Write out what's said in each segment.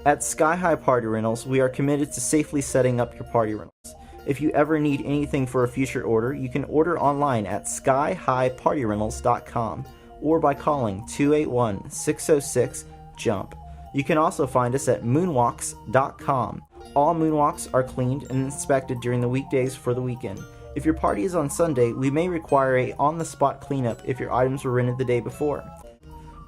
At Sky High Party Rentals, we are committed to safely setting up your party rentals. If you ever need anything for a future order, you can order online at skyhighpartyrentals.com or by calling 281-606-JUMP. You can also find us at moonwalks.com. All moonwalks are cleaned and inspected during the weekdays for the weekend. If your party is on Sunday, we may require a on-the-spot cleanup if your items were rented the day before.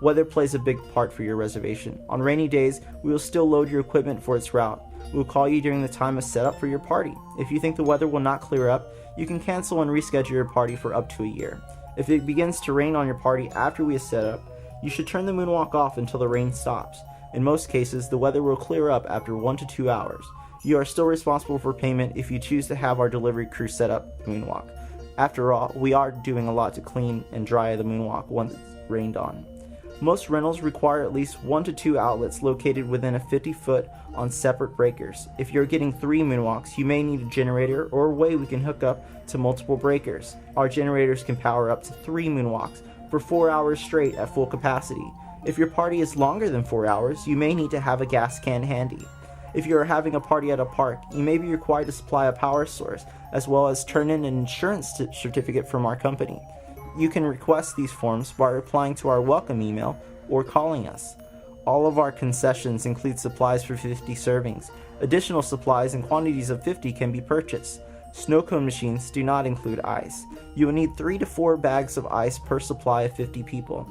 Weather plays a big part for your reservation. On rainy days, we will still load your equipment for its route. We will call you during the time of setup for your party. If you think the weather will not clear up, you can cancel and reschedule your party for up to a year. If it begins to rain on your party after we have set up, you should turn the moonwalk off until the rain stops. In most cases, the weather will clear up after 1 to 2 hours. You are still responsible for payment if you choose to have our delivery crew set up the moonwalk. After all, we are doing a lot to clean and dry the moonwalk once it's rained on. Most rentals require at least 1 to 2 outlets located within a 50-foot on separate breakers. If you're getting 3 moonwalks, you may need a generator or a way we can hook up to multiple breakers. Our generators can power up to 3 moonwalks for 4 hours straight at full capacity. If your party is longer than 4 hours, you may need to have a gas can handy. If you are having a party at a park, you may be required to supply a power source, as well as turn in an insurance certificate from our company. You can request these forms by replying to our welcome email or calling us. All of our concessions include supplies for 50 servings. Additional supplies in quantities of 50 can be purchased. Snow cone machines do not include ice. You will need 3 to 4 bags of ice per supply of 50 people.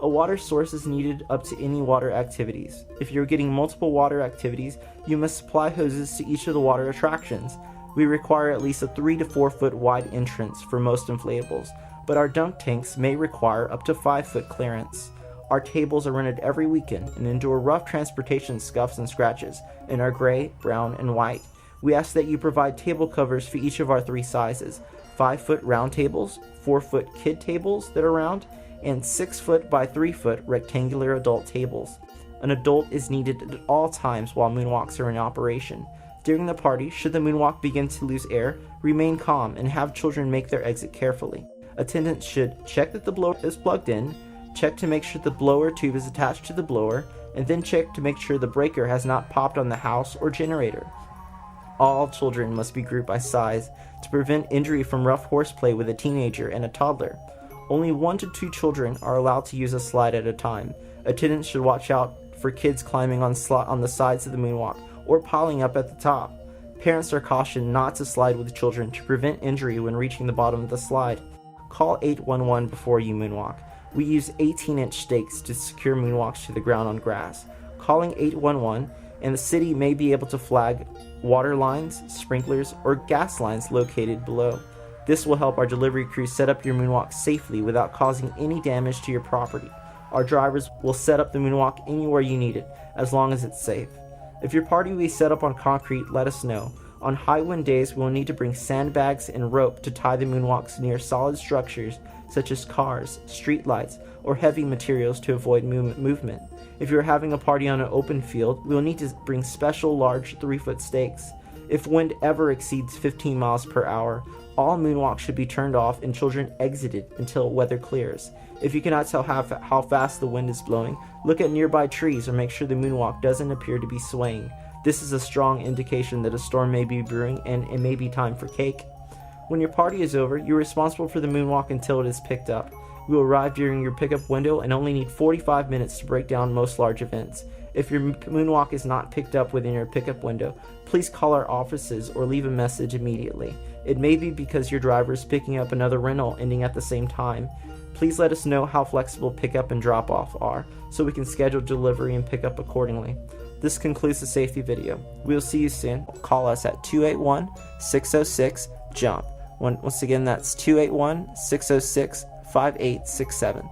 A water source is needed up to any water activities. If you're getting multiple water activities, you must supply hoses to each of the water attractions. We require at least a 3 to 4 foot wide entrance for most inflatables, but our dunk tanks may require up to 5 foot clearance. Our tables are rented every weekend and endure rough transportation scuffs and scratches and are gray, brown, and white. We ask that you provide table covers for each of our 3 sizes: 5 foot round tables, 4 foot kid tables that are round, and 6 foot by 3 foot rectangular adult tables. An adult is needed at all times while moonwalks are in operation. During the party, should the moonwalk begin to lose air, remain calm and have children make their exit carefully. Attendants should check that the blower is plugged in, check to make sure the blower tube is attached to the blower, and then check to make sure the breaker has not popped on the house or generator. All children must be grouped by size to prevent injury from rough horseplay with a teenager and a toddler. Only 1 to 2 children are allowed to use a slide at a time. Attendants should watch out for kids climbing on the sides of the moonwalk or piling up at the top. Parents are cautioned not to slide with children to prevent injury when reaching the bottom of the slide. Call 811 before you moonwalk. We use 18-inch stakes to secure moonwalks to the ground on grass. Calling 811 and the city may be able to flag water lines, sprinklers, or gas lines located below. This will help our delivery crew set up your moonwalk safely without causing any damage to your property. Our drivers will set up the moonwalk anywhere you need it, as long as it's safe. If your party will be set up on concrete, let us know. On high wind days, we will need to bring sandbags and rope to tie the moonwalks near solid structures such as cars, street lights, or heavy materials to avoid movement. If you're having a party on an open field, we will need to bring special large 3-foot stakes. If wind ever exceeds 15 miles per hour, all moonwalks should be turned off and children exited until weather clears. If you cannot tell how fast the wind is blowing, look at nearby trees or make sure the moonwalk doesn't appear to be swaying. This is a strong indication that a storm may be brewing and it may be time for cake. When your party is over, you're responsible for the moonwalk until it is picked up. We will arrive during your pickup window and only need 45 minutes to break down most large events. If your moonwalk is not picked up within your pickup window, please call our offices or leave a message immediately. It may be because your driver is picking up another rental ending at the same time. Please let us know how flexible pickup and drop-off are so we can schedule delivery and pickup accordingly. This concludes the safety video. We will see you soon. Call us at 281-606-JUMP. Once again, that's 281-606-5867.